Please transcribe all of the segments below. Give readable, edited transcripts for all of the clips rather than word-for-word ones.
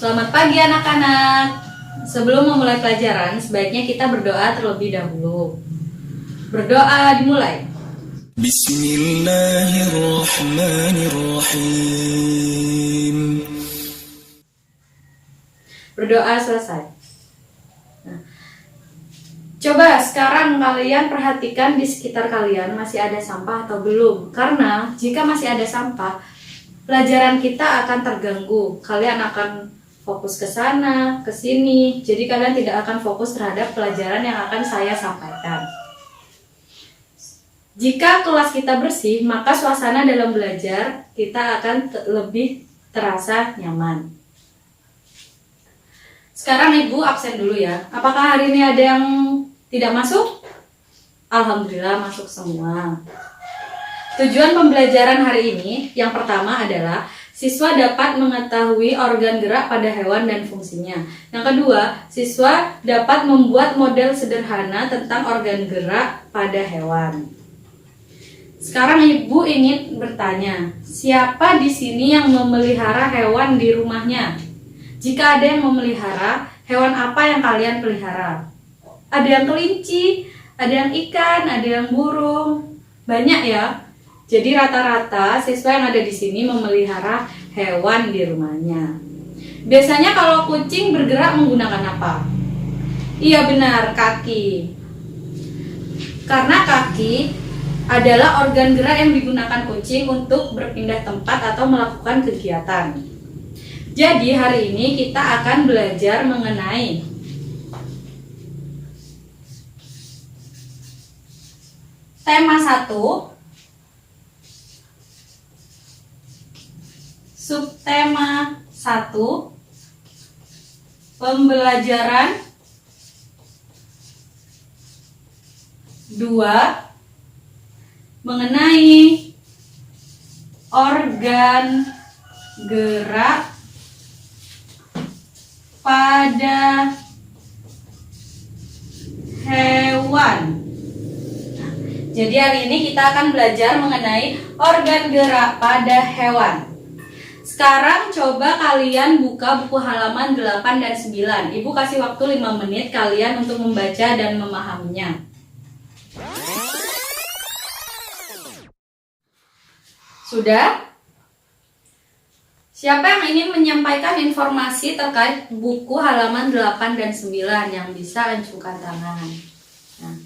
Selamat pagi anak-anak. Sebelum memulai pelajaran, sebaiknya kita berdoa terlebih dahulu. Berdoa dimulai. Bismillahirrahmanirrahim. Berdoa selesai. Nah, coba sekarang kalian perhatikan di sekitar kalian masih ada sampah atau belum. Karena jika masih ada sampah, pelajaran kita akan terganggu. Kalian akan fokus ke sana, ke sini. Jadi kalian tidak akan fokus terhadap pelajaran yang akan saya sampaikan. Jika kelas kita bersih, maka suasana dalam belajar kita akan lebih terasa nyaman. Sekarang Ibu absen dulu ya. Apakah hari ini ada yang tidak masuk? Alhamdulillah masuk semua. Tujuan pembelajaran hari ini yang pertama adalah siswa dapat mengetahui organ gerak pada hewan dan fungsinya. Yang kedua, siswa dapat membuat model sederhana tentang organ gerak pada hewan. Sekarang Ibu ingin bertanya, siapa di sini yang memelihara hewan di rumahnya? Jika ada yang memelihara, hewan apa yang kalian pelihara? Ada yang kelinci, ada yang ikan, ada yang burung. Banyak ya. Jadi rata-rata siswa yang ada di sini memelihara hewan di rumahnya. Biasanya kalau kucing bergerak menggunakan apa? Iya benar, kaki. Karena kaki adalah organ gerak yang digunakan kucing untuk berpindah tempat atau melakukan kegiatan. Jadi hari ini kita akan belajar mengenai tema 1, subtema 1, pembelajaran 2, mengenai organ gerak pada hewan. Jadi hari ini kita akan belajar mengenai organ gerak pada hewan. Sekarang coba kalian buka buku halaman 8 dan 9. Ibu kasih waktu 5 menit kalian untuk membaca dan memahaminya. Sudah? Siapa yang ingin menyampaikan informasi terkait buku halaman 8 dan 9 yang bisa acungkan tangan? Nah,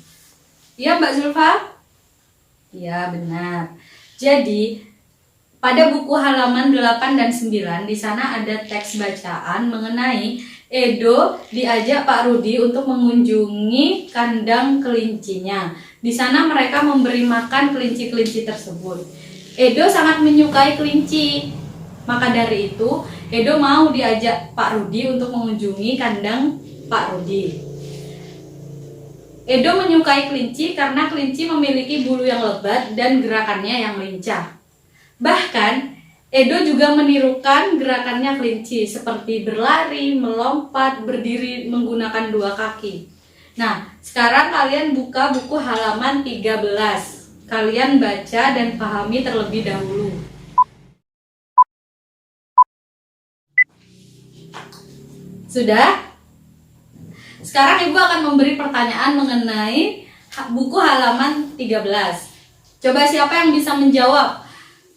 iya Mbak Zulfa? Iya benar. Jadi pada buku halaman 8 dan 9 di sana ada teks bacaan mengenai Edo diajak Pak Rudi untuk mengunjungi kandang kelincinya. Di sana mereka memberi makan kelinci-kelinci tersebut. Edo sangat menyukai kelinci. Maka dari itu Edo mau diajak Pak Rudi untuk mengunjungi kandang Pak Rudi. Edo menyukai kelinci karena kelinci memiliki bulu yang lebat dan gerakannya yang lincah. Bahkan, Edo juga menirukan gerakannya kelinci seperti berlari, melompat, berdiri menggunakan 2 kaki. Nah, sekarang kalian buka buku halaman 13. Kalian baca dan pahami terlebih dahulu. Sudah? Sekarang Ibu akan memberi pertanyaan mengenai buku halaman 13. Coba siapa yang bisa menjawab?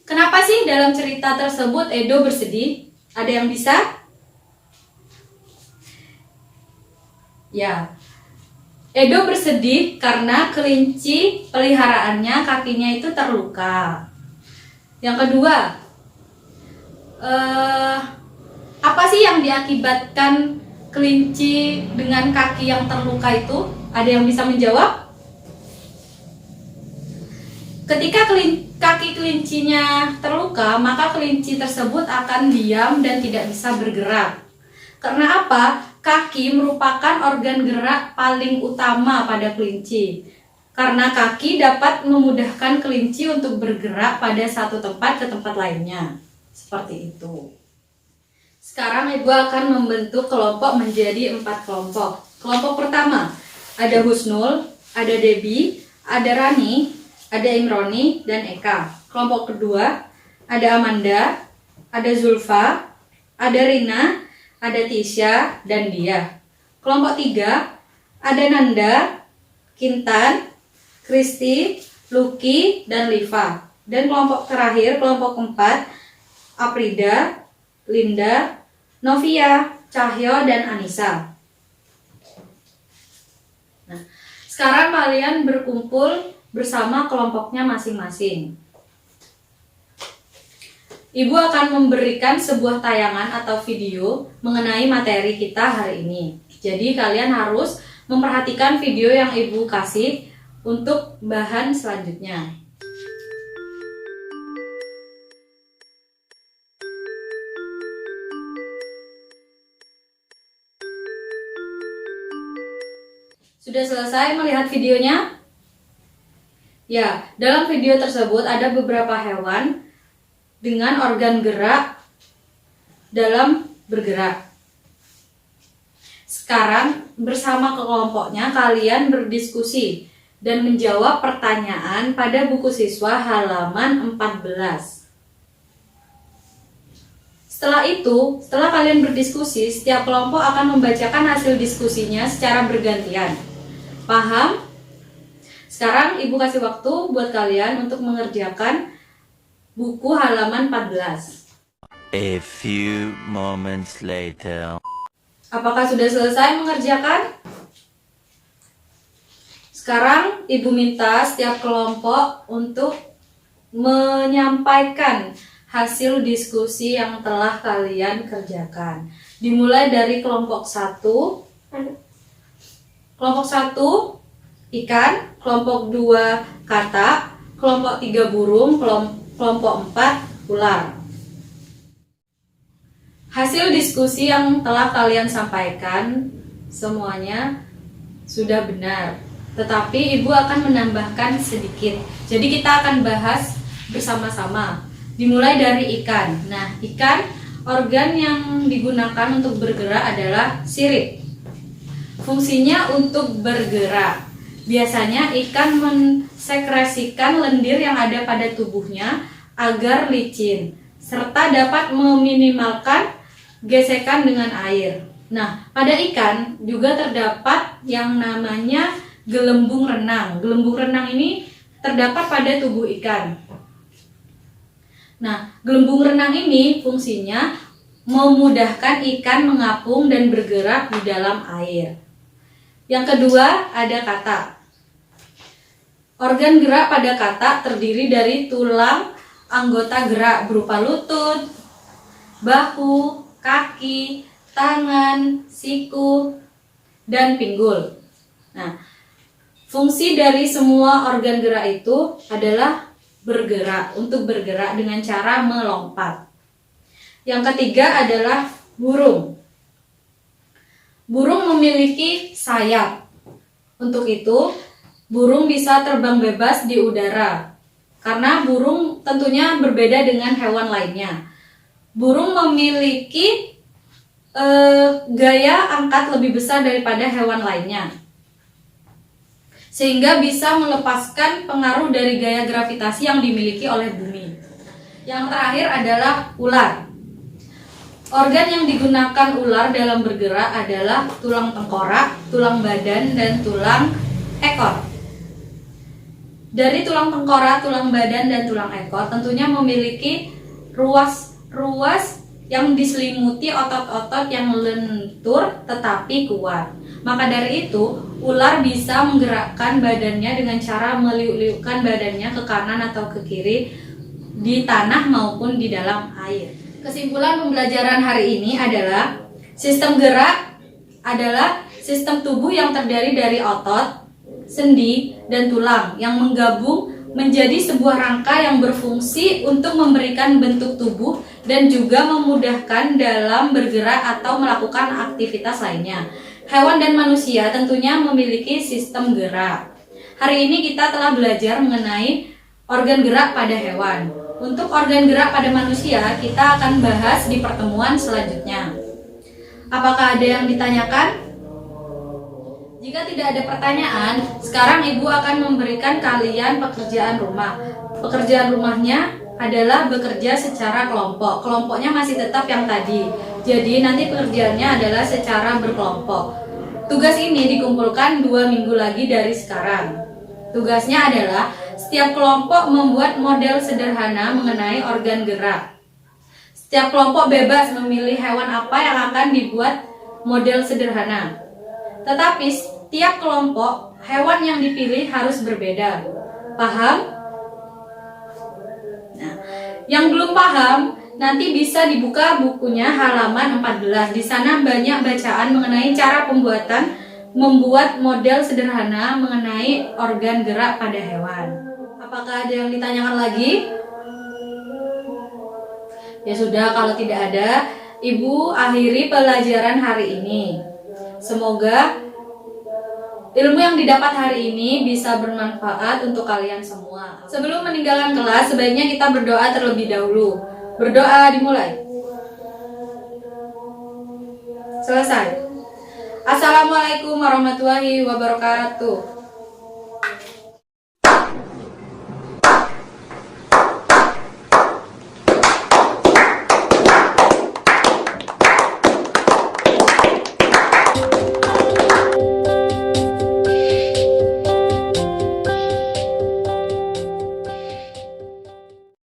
Kenapa sih dalam cerita tersebut Edo bersedih? Ada yang bisa? Ya. Edo bersedih karena kelinci peliharaannya kakinya itu terluka. Yang kedua, apa sih yang diakibatkan kelinci dengan kaki yang terluka itu? Ada yang bisa menjawab? Ketika kaki kelincinya terluka, maka kelinci tersebut akan diam dan tidak bisa bergerak. Karena apa? Kaki merupakan organ gerak paling utama pada kelinci. Karena kaki dapat memudahkan kelinci untuk bergerak pada satu tempat ke tempat lainnya. Seperti itu. Sekarang Ibu akan membentuk kelompok menjadi 4 kelompok. Kelompok pertama, ada Husnul, ada Debbie, ada Rani, ada Imroni, dan Eka. Kelompok kedua, ada Amanda, ada Zulfa, ada Rina, ada Tisha dan Dia. Kelompok 3 ada Nanda, Kintan, Kristi, Lucky, dan Liva. Dan kelompok terakhir, kelompok 4, Aprida, Linda, Novia, Cahyo, dan Anissa. Nah, sekarang kalian berkumpul bersama kelompoknya masing-masing. Ibu akan memberikan sebuah tayangan atau video mengenai materi kita hari ini. Jadi kalian harus memperhatikan video yang Ibu kasih untuk bahan selanjutnya. Sudah selesai melihat videonya? Ya, dalam video tersebut ada beberapa hewan dengan organ gerak dalam bergerak. Sekarang bersama kelompoknya kalian berdiskusi dan menjawab pertanyaan pada buku siswa halaman 14. Setelah kalian berdiskusi, setiap kelompok akan membacakan hasil diskusinya secara bergantian. Paham? Sekarang Ibu kasih waktu buat kalian untuk mengerjakan buku halaman 14. A few moments later. Apakah sudah selesai mengerjakan? Sekarang Ibu minta setiap kelompok untuk menyampaikan hasil diskusi yang telah kalian kerjakan. Dimulai dari kelompok 1. Kelompok 1 ikan, kelompok 2 katak, kelompok 3 burung, kelompok 4 ular. Hasil diskusi yang telah kalian sampaikan semuanya sudah benar. Tetapi Ibu akan menambahkan sedikit. Jadi kita akan bahas bersama-sama. Dimulai dari ikan. Nah, ikan, organ yang digunakan untuk bergerak adalah sirip. Fungsinya untuk bergerak. Biasanya ikan mensekresikan lendir yang ada pada tubuhnya agar licin, serta dapat meminimalkan gesekan dengan air. Nah, pada ikan juga terdapat yang namanya gelembung renang. Gelembung renang ini terdapat pada tubuh ikan. Nah, gelembung renang ini fungsinya memudahkan ikan mengapung dan bergerak di dalam air. Yang kedua ada katak. Organ gerak pada katak terdiri dari tulang anggota gerak berupa lutut, bahu, kaki, tangan, siku, dan pinggul. Nah, fungsi dari semua organ gerak itu adalah bergerak, untuk bergerak dengan cara melompat. Yang ketiga adalah burung. Burung memiliki sayap. Untuk itu, burung bisa terbang bebas di udara. Karena burung tentunya berbeda dengan hewan lainnya. Burung memiliki gaya angkat lebih besar daripada hewan lainnya, sehingga bisa melepaskan pengaruh dari gaya gravitasi yang dimiliki oleh bumi. Yang terakhir adalah ular. Organ yang digunakan ular dalam bergerak adalah tulang tengkorak, tulang badan, dan tulang ekor. Dari tulang tengkorak, tulang badan, dan tulang ekor tentunya memiliki ruas yang diselimuti otot-otot yang lentur tetapi kuat. Maka dari itu, ular bisa menggerakkan badannya dengan cara meliuk-liukkan badannya ke kanan atau ke kiri di tanah maupun di dalam air. Kesimpulan pembelajaran hari ini adalah sistem gerak adalah sistem tubuh yang terdiri dari otot, sendi, dan tulang yang menggabung menjadi sebuah rangka yang berfungsi untuk memberikan bentuk tubuh dan juga memudahkan dalam bergerak atau melakukan aktivitas lainnya. Hewan dan manusia tentunya memiliki sistem gerak. Hari ini kita telah belajar mengenai organ gerak pada hewan. Untuk organ gerak pada manusia, kita akan bahas di pertemuan selanjutnya. Apakah ada yang ditanyakan? Jika tidak ada pertanyaan, sekarang Ibu akan memberikan kalian pekerjaan rumah. Pekerjaan rumahnya adalah bekerja secara kelompok. Kelompoknya masih tetap yang tadi. Jadi nanti pengerjaannya adalah secara berkelompok. Tugas ini dikumpulkan 2 minggu lagi dari sekarang. Tugasnya adalah setiap kelompok membuat model sederhana mengenai organ gerak. Setiap kelompok bebas memilih hewan apa yang akan dibuat model sederhana. Tetapi setiap kelompok hewan yang dipilih harus berbeda. Paham? Nah, yang belum paham nanti bisa dibuka bukunya halaman 14. Di sana banyak bacaan mengenai cara membuat model sederhana mengenai organ gerak pada hewan. Apakah ada yang ditanyakan lagi? Ya sudah, kalau tidak ada, Ibu akhiri pelajaran hari ini. Semoga ilmu yang didapat hari ini bisa bermanfaat untuk kalian semua. Sebelum meninggalkan kelas, sebaiknya kita berdoa terlebih dahulu. Berdoa dimulai. Selesai. Assalamualaikum warahmatullahi wabarakatuh.